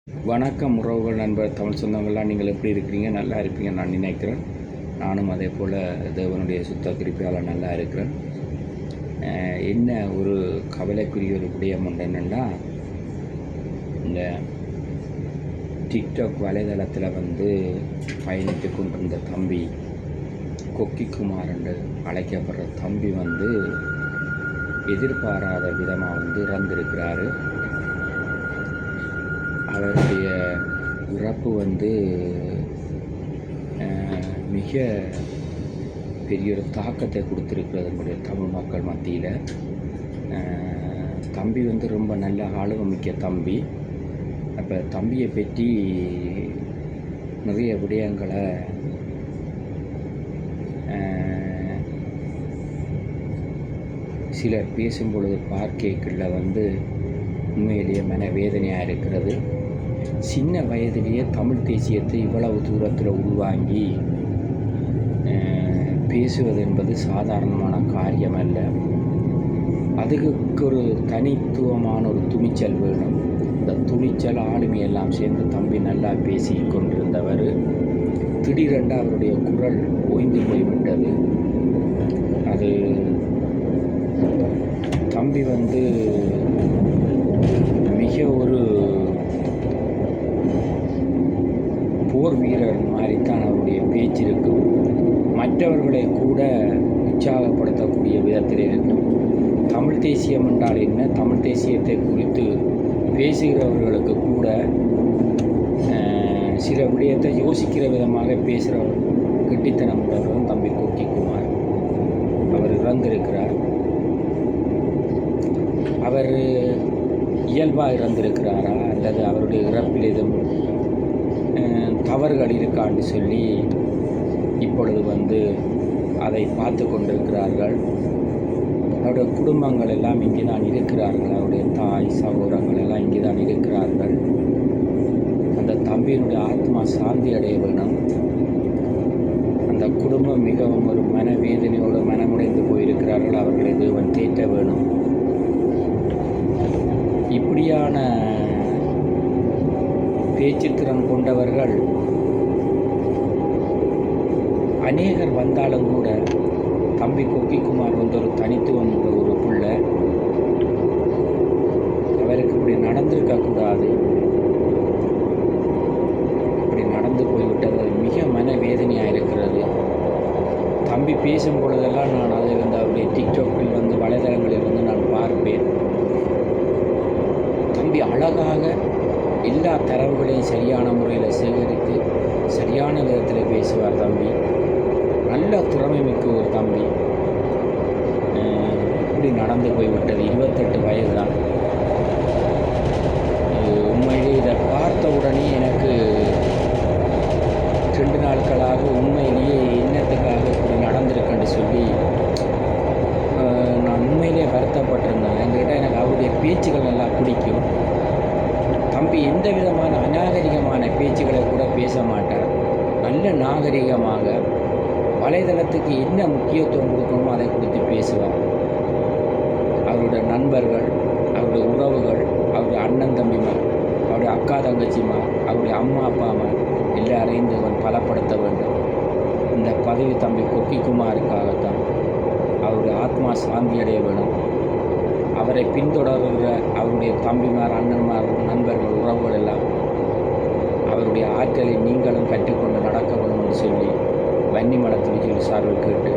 வணக்கம் உறவுகள், நண்பர், தமிழ் சொந்தங்கள்லாம் நீங்கள் எப்படி இருக்கிறீங்க? நல்லா இருப்பீங்க நான் நினைக்கிறேன். நானும் அதே போல் தேவனுடைய சுத்த கிருபையால் நல்லா இருக்கிறேன். என்ன ஒரு கவலைக்குரிய ஒரு விடயம் என்னென்னா, இந்த டிக்டாக் வலைதளத்தில் பயணித்து கொண்டிருந்த தம்பி கொக்கிக்குமார் என்று அழைக்கப்படுற தம்பி எதிர்பாராத விதமாக இறந்திருக்கிறாரு. அவருடைய இறப்பு மிக பெரிய ஒரு தாக்கத்தை கொடுத்துருக்கிறது நம்முடைய தமிழ் மக்கள் மத்தியில். தம்பி ரொம்ப நல்ல ஆளுமைமிக்க தம்பி. அப்போ தம்பியை பற்றி நிறைய விடயங்களை சிலர் பேசும்பொழுது பார்க்கல உண்மையிலேயே மனவேதனையாக இருக்கிறது. சின்ன வயதிலேயே தமிழ் தேசியத்தை இவ்வளவு தூரத்தில் உள்வாங்கி பேசுவது என்பது சாதாரணமான காரியம் அல்ல. அதுக்கு ஒரு தனித்துவமான ஒரு துணிச்சல் வேணும். இந்த துணிச்சல் ஆளுமையெல்லாம் சேர்ந்து தம்பி நல்லா பேசி கொண்டிருந்தவர் திடீரென்று அவருடைய குரல் ஓய்ந்து போய்விட்டது. அது தம்பி மிக ஒரு போர் வீரர் மாதிரித்தான் அவருடைய பேச்சு இருக்கும். மற்றவர்களை கூட உற்சாகப்படுத்தக்கூடிய விதத்தில் இருக்கும். தமிழ் தேசியம் என்றால் என்ன, தமிழ் தேசியத்தை குறித்து பேசுகிறவர்களுக்கு கூட சில விடயத்தை யோசிக்கிற விதமாக பேசுகிற கெட்டித்தனம் உள்ளவரும் தம்பி கொக்கிக்குமார். அவர் இறந்திருக்கிறார். அவர் இயல்பாக இறந்திருக்கிறாரா அல்லது அவருடைய இறப்பில் எதுவும் தவறுகள் இருக்கான்னு சொல்லி இப்பொழுது அதை பார்த்து கொண்டிருக்கிறார்கள். அவருடைய குடும்பங்கள் எல்லாம் இங்கே தான் இருக்கிறார்கள். அவருடைய தாய் சகோதரங்கள் எல்லாம் இங்கே தான் இருக்கிறார்கள். அந்த தம்பியினுடைய ஆத்மா சாந்தி அடைய வேணும். அந்த குடும்பம் மிகவும் ஒரு மனவேதனையோடு மனமுடைந்து போயிருக்கிறார்கள். அவர்களை தேவன் தேற்ற வேணும். இப்படியான பேச்சுத்திறன் கொண்டவர்கள் அநேகர் வந்தாலும் கூட தம்பி கொக்கிக்குமார் ஒரு தனித்துவம் உள்ள ஒரு பிள்ளை. அவருக்கு இப்படி நடந்திருக்கக்கூடாது. இப்படி நடந்து போய்விட்டது மிக மனவேதனையாக இருக்கிறது. தம்பி பேசும் பொழுதெல்லாம் நான் அதை அவருடைய டிக்டாக்கில் வலைதளங்களில் நான் பார்ப்பேன். தம்பி அழகாக எல்லா தரவுகளையும் சரியான முறையில் சேகரித்து சரியான விதத்தில் பேசுவார். தம்பி நல்ல திறமை மிக்க ஒரு தம்பி. இப்படி நடந்து போய்விட்டது. 28 வயது தான். உண்மையிலே இதை பார்த்த உடனே எனக்கு 2 நாட்களாக உண்மையிலேயே என்னத்துக்காக இப்படி நடந்திருக்குன்னு சொல்லி நான் உண்மையிலே வருத்தப்பட்டிருந்தேன். என்கிட்ட எனக்கு அவருடைய பேச்சுகள் நல்லா பிடிக்கும். தம்பி எந்த விதமான அநாகரிகமான பேச்சுகளை கூட பேச மாட்டார். நல்ல நாகரிகமாக வலைதளத்துக்கு என்ன முக்கியத்துவம் கொடுக்கணுமோ அதை கொடுத்து பேசுவார். அவருடைய நண்பர்கள், அவருடைய உறவுகள், அவருடைய அண்ணன் தம்பிமார், அவருடைய அக்கா தங்கச்சிமார், அவருடைய அம்மா அப்பாமார் எல்லாரையும் அவன் பலப்படுத்த வேண்டும். இந்த பதவி தம்பி கொக்கிக்குமாருக்காகத்தான். அவருடைய ஆத்மா சாந்தி அடைய வேணும். அவரை பின்தொடர்கிற அவருடைய தம்பிமார், அண்ணன்மார், நண்பர்கள், உறவுகள் எல்லாம் அவருடைய ஆற்றலை நீங்களும் கற்றுக்கொண்டு நடக்க வேண்டும் என்று சொல்லி வன்னிமலை துணிச்சல் சார்பில் கேட்டு